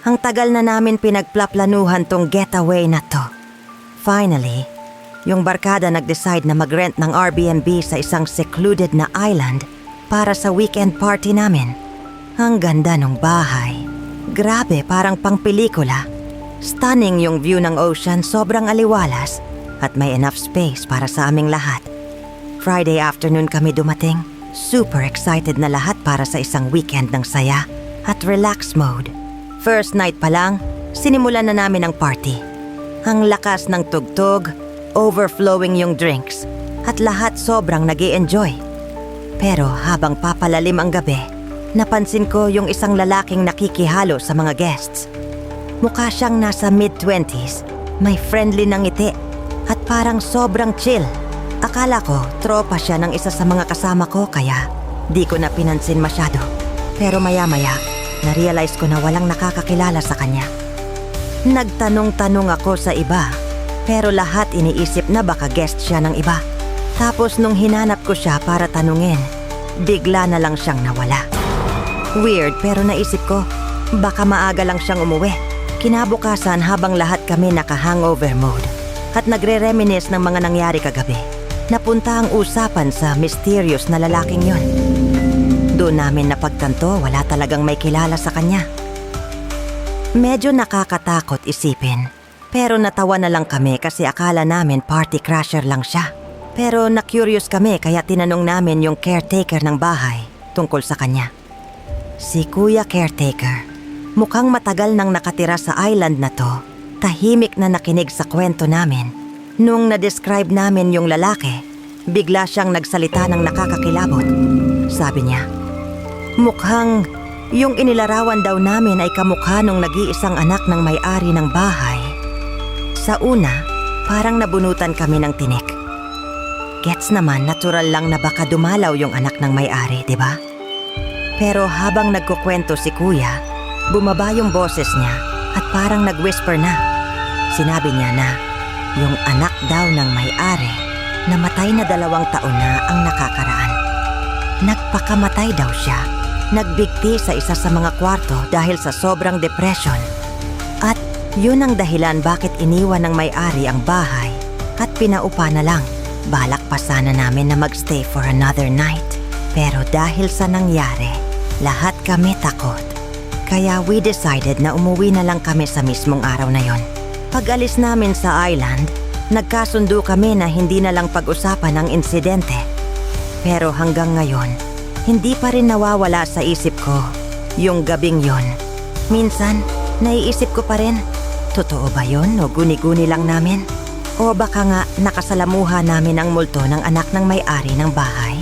Ang tagal na namin pinagplaplanuhan tong getaway na to. Finally, yung barkada nag-decide na mag-rent ng Airbnb sa isang secluded na island para sa weekend party namin. Ang ganda ng bahay. Grabe, parang pang pelikula. Stunning yung view ng ocean, sobrang aliwalas at may enough space para sa aming lahat. Friday afternoon kami dumating. Super excited na lahat para sa isang weekend ng saya at relax mode. First night pa lang, sinimulan na namin ang party. Ang lakas ng tugtog, overflowing yung drinks, at lahat sobrang nag-i-enjoy. Pero habang papalalim ang gabi, napansin ko yung isang lalaking nakikihalo sa mga guests. Mukha siyang nasa mid-20s, may friendly na ngiti, at parang sobrang chill. Akala ko, tropa siya ng isa sa mga kasama ko kaya di ko na pinansin masyado. Pero maya-maya, na-realize ko na walang nakakakilala sa kanya. Nagtanong-tanong ako sa iba, pero lahat iniisip na baka guest siya ng iba. Tapos nung hinanap ko siya para tanungin, bigla na lang siyang nawala. Weird, pero naisip ko, baka maaga lang siyang umuwi. Kinabukasan habang lahat kami naka-hangover mode at nagre-reminisce ng mga nangyari kagabi, napunta ang usapan sa mysterious na lalaking yon. Doon namin napagtanto wala talagang may kilala sa kanya. Medyo nakakatakot isipin, pero natawa na lang kami kasi akala namin party crasher lang siya. Pero na-curious kami kaya tinanong namin yung caretaker ng bahay tungkol sa kanya. Si Kuya Caretaker, mukhang matagal nang nakatira sa island na to, tahimik na nakinig sa kwento namin. Nung na-describe namin yung lalaki, bigla siyang nagsalita ng nakakakilabot. Sabi niya, mukhang yung inilarawan daw namin ay kamukha nung nag-iisang anak ng may-ari ng bahay. Sa una, parang nabunutan kami ng tinik. Gets naman, natural lang na baka dumalaw yung anak ng may-ari, di ba? Pero habang nagkukwento si Kuya, bumaba yung boses niya at parang nag-whisper na. Sinabi niya na yung anak daw ng may-ari namatay na 2 taon na ang nakakaraan. Nagpakamatay daw siya. Nagbigti sa isa sa mga kwarto dahil sa sobrang depression. At yun ang dahilan bakit iniwan ng may-ari ang bahay at pinaupa na lang. Balak pa sana namin na magstay for another night. Pero dahil sa nangyari, lahat kami takot. Kaya we decided na umuwi na lang kami sa mismong araw na yon. Pag-alis namin sa island, nagkasundo kami na hindi na lang pag-usapan ang insidente. Pero hanggang ngayon, hindi pa rin nawawala sa isip ko yung gabing yon. Minsan, naiisip ko pa rin, totoo ba yon o guni-guni lang namin? O baka nga nakasalamuha namin ang multo ng anak ng may-ari ng bahay?